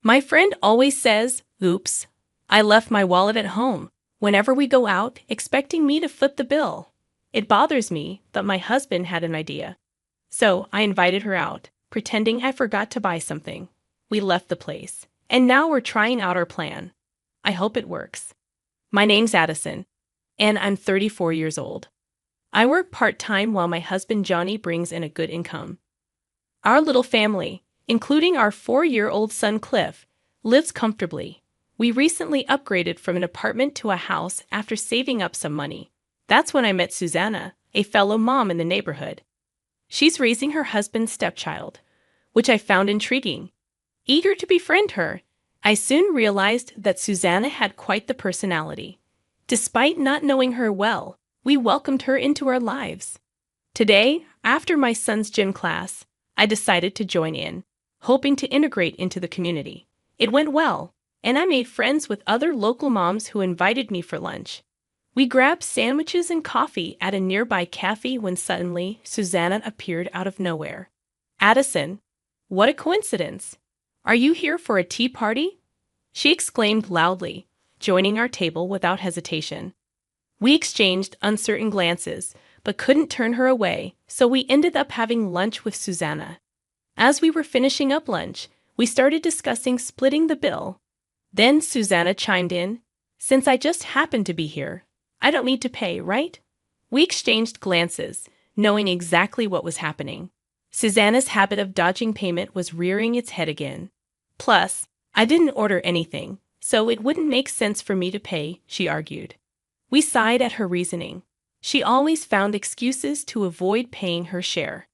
My friend always says, oops, I left my wallet at home, whenever we go out, expecting me to foot the bill. It bothers me, but my husband had an idea. So I invited her out, pretending I forgot to buy something. We left the place, and now we're trying out our plan. I hope it works. My name's Addison, and I'm 34 years old. I work part-time while my husband Johnny brings in a good income. Our little family, including our 4-year-old son Cliff, lives comfortably. We recently upgraded from an apartment to a house after saving up some money. That's when I met Susanna, a fellow mom in the neighborhood. She's raising her husband's stepchild, which I found intriguing. Eager to befriend her, I soon realized that Susanna had quite the personality. Despite not knowing her well, we welcomed her into our lives. Today, after my son's gym class, I decided to join in, hoping to integrate into the community. It went well, and I made friends with other local moms who invited me for lunch. We grabbed sandwiches and coffee at a nearby cafe when suddenly Susanna appeared out of nowhere. Addison, what a coincidence! Are you here for a tea party? She exclaimed loudly, joining our table without hesitation. We exchanged uncertain glances, but couldn't turn her away, so we ended up having lunch with Susanna. As we were finishing up lunch, we started discussing splitting the bill. Then Susanna chimed in, since I just happened to be here, I don't need to pay, right? We exchanged glances, knowing exactly what was happening. Susanna's habit of dodging payment was rearing its head again. Plus, I didn't order anything, so it wouldn't make sense for me to pay, she argued. We sighed at her reasoning. She always found excuses to avoid paying her share.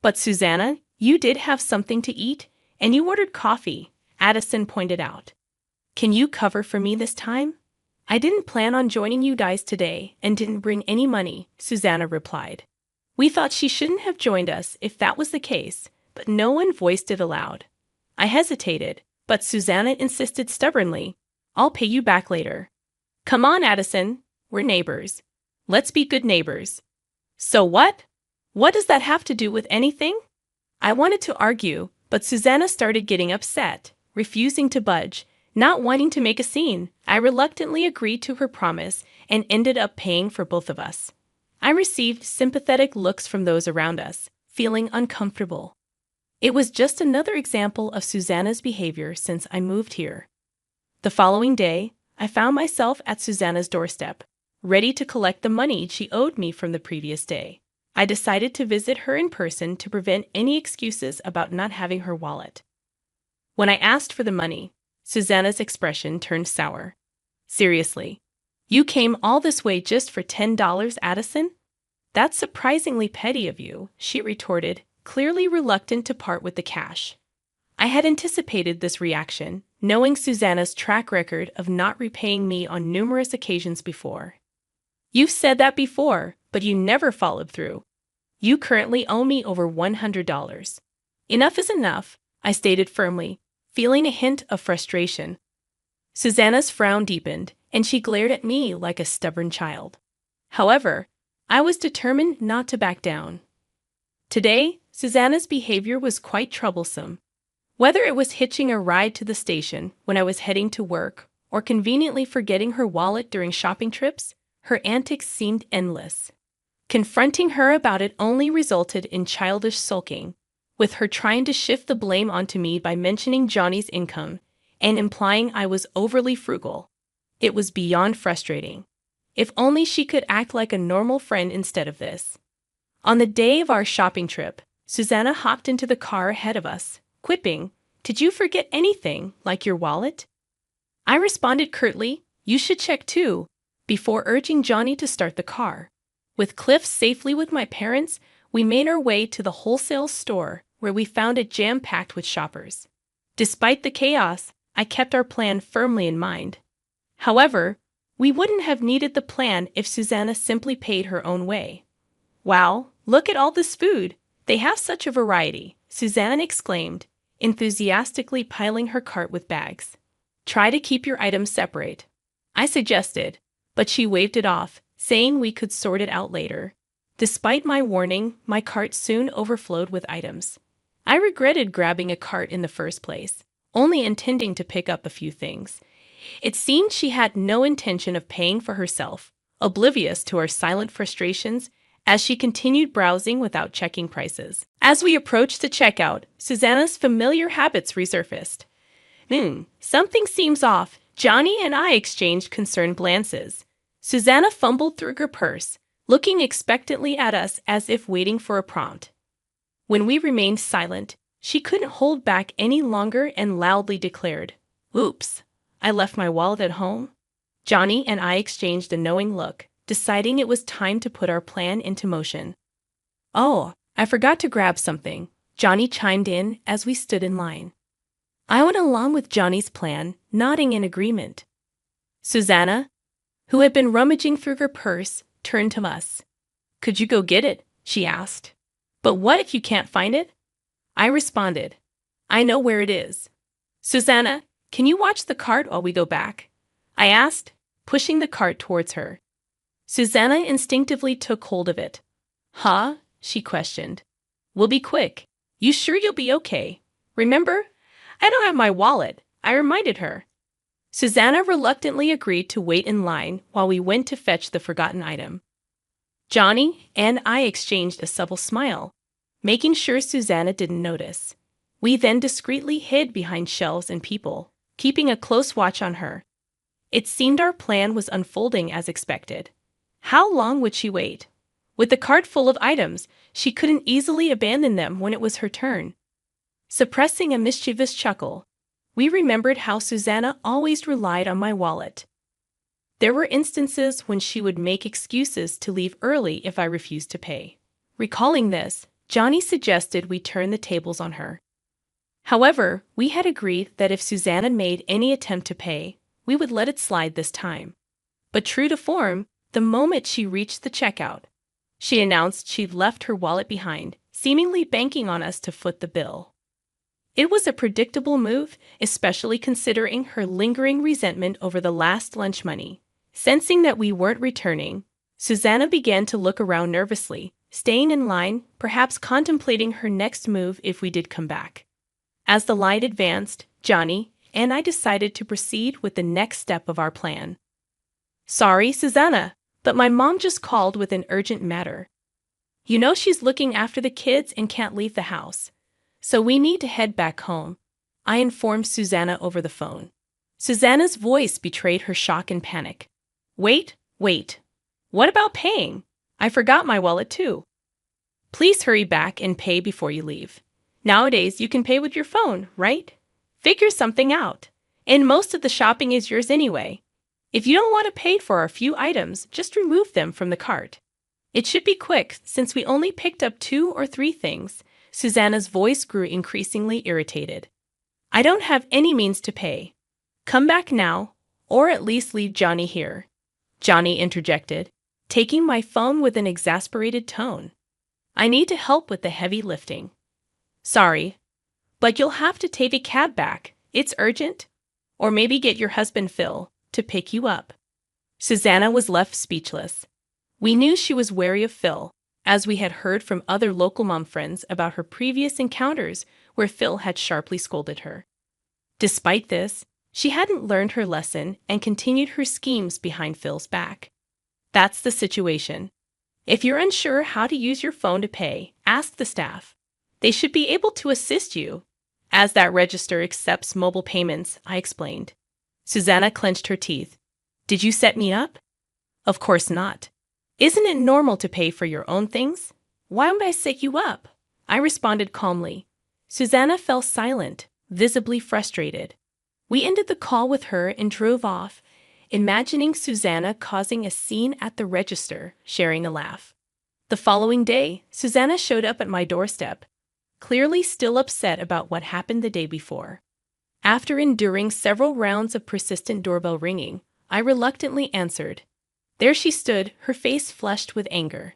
But Susanna, you did have something to eat, and you ordered coffee, Addison pointed out. Can you cover for me this time? I didn't plan on joining you guys today and didn't bring any money, Susanna replied. We thought she shouldn't have joined us if that was the case, but no one voiced it aloud. I hesitated, but Susanna insisted stubbornly, I'll pay you back later. Come on, Addison, we're neighbors. Let's be good neighbors. So what? What does that have to do with anything? I wanted to argue, but Susanna started getting upset, refusing to budge, not wanting to make a scene. I reluctantly agreed to her promise and ended up paying for both of us. I received sympathetic looks from those around us, feeling uncomfortable. It was just another example of Susanna's behavior since I moved here. The following day, I found myself at Susanna's doorstep, ready to collect the money she owed me from the previous day. I decided to visit her in person to prevent any excuses about not having her wallet. When I asked for the money, Susanna's expression turned sour. Seriously, you came all this way just for $10, Addison? That's surprisingly petty of you, she retorted, clearly reluctant to part with the cash. I had anticipated this reaction, knowing Susanna's track record of not repaying me on numerous occasions before. You've said that before, but you never followed through. You currently owe me over $100. Enough is enough, I stated firmly, feeling a hint of frustration. Susanna's frown deepened, and she glared at me like a stubborn child. However, I was determined not to back down. Today, Susanna's behavior was quite troublesome. Whether it was hitching a ride to the station when I was heading to work or conveniently forgetting her wallet during shopping trips, her antics seemed endless. Confronting her about it only resulted in childish sulking, with her trying to shift the blame onto me by mentioning Johnny's income and implying I was overly frugal. It was beyond frustrating. If only she could act like a normal friend instead of this. On the day of our shopping trip, Susanna hopped into the car ahead of us, quipping, "Did you forget anything, like your wallet?" I responded curtly, "You should check too," before urging Johnny to start the car. With Cliff safely with my parents, we made our way to the wholesale store, where we found it jam-packed with shoppers. Despite the chaos, I kept our plan firmly in mind. However, we wouldn't have needed the plan if Susanna simply paid her own way. "Wow, look at all this food! They have such a variety," Susanna exclaimed, enthusiastically piling her cart with bags. "Try to keep your items separate," I suggested, but she waved it off, saying we could sort it out later. Despite my warning, my cart soon overflowed with items. I regretted grabbing a cart in the first place. only intending to pick up a few things. It seemed she had no intention of paying for herself, oblivious to our silent frustrations as she continued browsing without checking prices. As we approached the checkout, Susanna's familiar habits resurfaced. Something seems off. Johnny and I exchanged concerned glances. Susanna fumbled through her purse, looking expectantly at us as if waiting for a prompt. When we remained silent, she couldn't hold back any longer and loudly declared, "Oops, I left my wallet at home." Johnny and I exchanged a knowing look, deciding it was time to put our plan into motion. "Oh, I forgot to grab something," Johnny chimed in as we stood in line. I went along with Johnny's plan, nodding in agreement. Susanna, who had been rummaging through her purse, turned to us. "Could you go get it?" she asked. "But what if you can't find it?" I responded, "I know where it is." "Susanna, can you watch the cart while we go back?" I asked, pushing the cart towards her. Susanna instinctively took hold of it. "Huh?" she questioned. "We'll be quick. You sure you'll be okay? Remember, I don't have my wallet," I reminded her. Susanna reluctantly agreed to wait in line while we went to fetch the forgotten item. Johnny and I exchanged a subtle smile, making sure Susanna didn't notice. We then discreetly hid behind shelves and people, keeping a close watch on her. It seemed our plan was unfolding as expected. How long would she wait? With the cart full of items, she couldn't easily abandon them when it was her turn. Suppressing a mischievous chuckle, we remembered how Susanna always relied on my wallet. There were instances when she would make excuses to leave early if I refused to pay. Recalling this, Johnny suggested we turn the tables on her. However, we had agreed that if Susanna made any attempt to pay, we would let it slide this time. But true to form, the moment she reached the checkout, she announced she'd left her wallet behind, seemingly banking on us to foot the bill. It was a predictable move, especially considering her lingering resentment over the last lunch money. Sensing that we weren't returning, Susanna began to look around nervously, staying in line, perhaps contemplating her next move if we did come back. As the line advanced, Johnny and I decided to proceed with the next step of our plan. "Sorry, Susanna, but my mom just called with an urgent matter. You know she's looking after the kids and can't leave the house, so we need to head back home," I informed Susanna over the phone. Susanna's voice betrayed her shock and panic. Wait. What about paying? I forgot my wallet too." "Please hurry back and pay before you leave. Nowadays, you can pay with your phone, right? Figure something out. And most of the shopping is yours anyway. If you don't want to pay for a few items, just remove them from the cart. It should be quick since we only picked up 2 or 3 things." Susanna's voice grew increasingly irritated. "I don't have any means to pay. Come back now, or at least leave Johnny here," Johnny interjected, taking my phone with an exasperated tone. "I need to help with the heavy lifting." "Sorry, but you'll have to take a cab back. It's urgent. Or maybe get your husband Phil to pick you up." Susanna was left speechless. We knew she was wary of Phil, as we had heard from other local mom friends about her previous encounters where Phil had sharply scolded her. Despite this, she hadn't learned her lesson and continued her schemes behind Phil's back. That's the situation. If you're unsure how to use your phone to pay, ask the staff. They should be able to assist you. "As that register accepts mobile payments," I explained. Susanna clenched her teeth. "Did you set me up?" "Of course not. Isn't it normal to pay for your own things? Why would I set you up?" I responded calmly. Susanna fell silent, visibly frustrated. We ended the call with her and drove off, imagining Susanna causing a scene at the register, sharing a laugh. The following day, Susanna showed up at my doorstep, clearly still upset about what happened the day before. After enduring several rounds of persistent doorbell ringing, I reluctantly answered. There she stood, her face flushed with anger.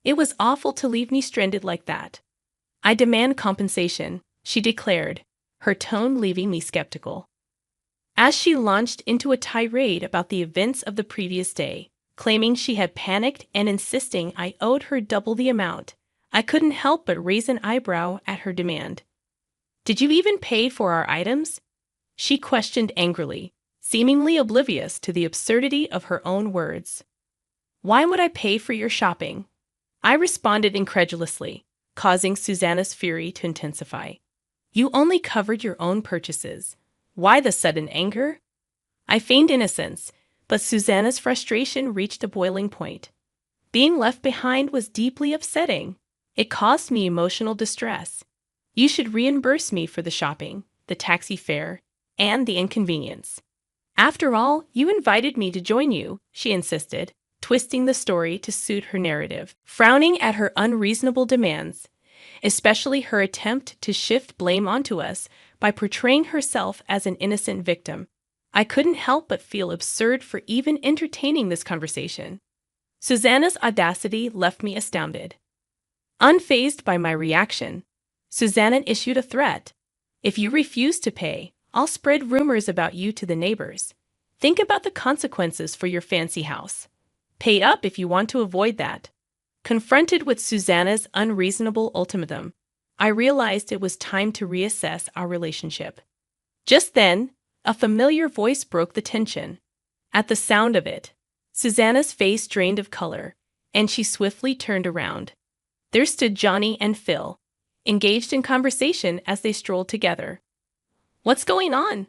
"It was awful to leave me stranded like that. I demand compensation," she declared, her tone leaving me skeptical. As she launched into a tirade about the events of the previous day, claiming she had panicked and insisting I owed her double the amount, I couldn't help but raise an eyebrow at her demand. "Did you even pay for our items?" she questioned angrily, seemingly oblivious to the absurdity of her own words. Why would I pay for your shopping? I responded incredulously, causing Susanna's fury to intensify. You only covered your own purchases. Why the sudden anger? I feigned innocence, but Susanna's frustration reached a boiling point. Being left behind was deeply upsetting. It caused me emotional distress. You should reimburse me for the shopping, the taxi fare, and the inconvenience. After all, you invited me to join you, she insisted, twisting the story to suit her narrative, frowning at her unreasonable demands, especially her attempt to shift blame onto us by portraying herself as an innocent victim. I couldn't help but feel absurd for even entertaining this conversation. Susanna's audacity left me astounded. Unfazed by my reaction, Susanna issued a threat. If you refuse to pay, I'll spread rumors about you to the neighbors. Think about the consequences for your fancy house. Pay up if you want to avoid that. Confronted with Susanna's unreasonable ultimatum, I realized it was time to reassess our relationship. Just then, a familiar voice broke the tension. At the sound of it, Susanna's face drained of color, and she swiftly turned around. There stood Johnny and Phil, engaged in conversation as they strolled together. What's going on?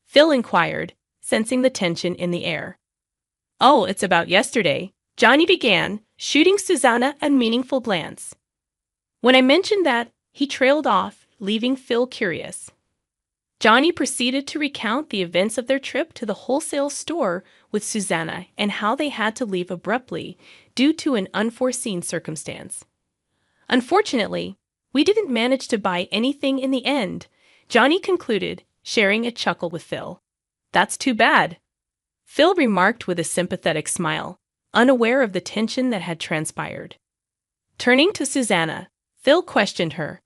Phil inquired, sensing the tension in the air. Oh, it's about yesterday, Johnny began, shooting Susanna a meaningful glance. When I mentioned that, he trailed off, leaving Phil curious. Johnny proceeded to recount the events of their trip to the wholesale store with Susanna and how they had to leave abruptly due to an unforeseen circumstance. Unfortunately, we didn't manage to buy anything in the end, Johnny concluded, sharing a chuckle with Phil. That's too bad. Phil remarked with a sympathetic smile, unaware of the tension that had transpired. Turning to Susanna, Phil questioned her.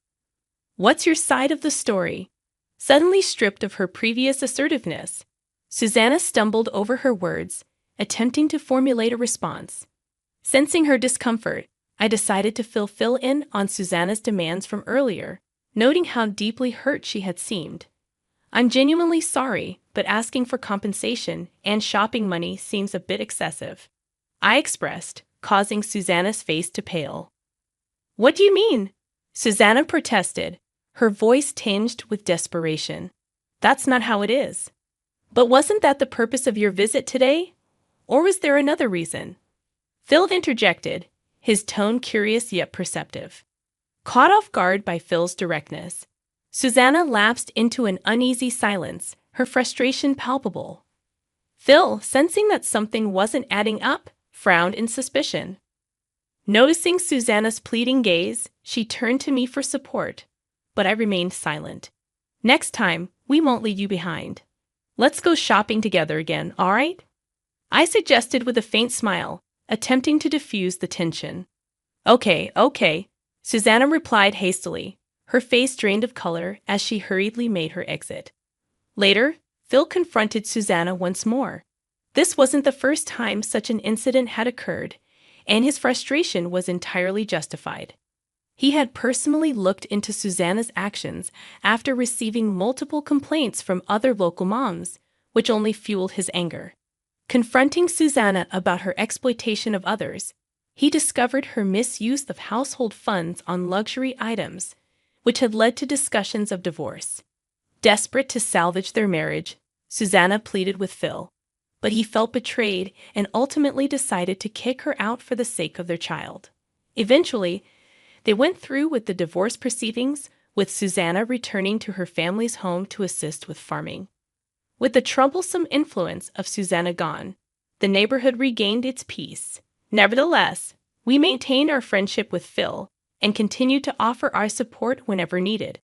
What's your side of the story? Suddenly stripped of her previous assertiveness, Susanna stumbled over her words, attempting to formulate a response. Sensing her discomfort, I decided to fill Phil in on Susanna's demands from earlier, noting how deeply hurt she had seemed. I'm genuinely sorry, but asking for compensation and shopping money seems a bit excessive, I expressed, causing Susanna's face to pale. What do you mean? Susanna protested, her voice tinged with desperation. That's not how it is. But wasn't that the purpose of your visit today? Or was there another reason? Phil interjected, his tone curious yet perceptive. Caught off guard by Phil's directness, Susanna lapsed into an uneasy silence, her frustration palpable. Phil, sensing that something wasn't adding up, frowned in suspicion. Noticing Susanna's pleading gaze, she turned to me for support, but I remained silent. Next time, we won't leave you behind. Let's go shopping together again, all right? I suggested with a faint smile, attempting to diffuse the tension. Okay, Susanna replied hastily, her face drained of color as she hurriedly made her exit. Later, Phil confronted Susanna once more. This wasn't the first time such an incident had occurred, and his frustration was entirely justified. He had personally looked into Susanna's actions after receiving multiple complaints from other local moms, which only fueled his anger. Confronting Susanna about her exploitation of others, he discovered her misuse of household funds on luxury items, which had led to discussions of divorce. Desperate to salvage their marriage, Susanna pleaded with Phil, but he felt betrayed and ultimately decided to kick her out for the sake of their child. Eventually, they went through with the divorce proceedings, with Susanna returning to her family's home to assist with farming. With the troublesome influence of Susanna gone, the neighborhood regained its peace. Nevertheless, we maintained our friendship with Phil and continued to offer our support whenever needed.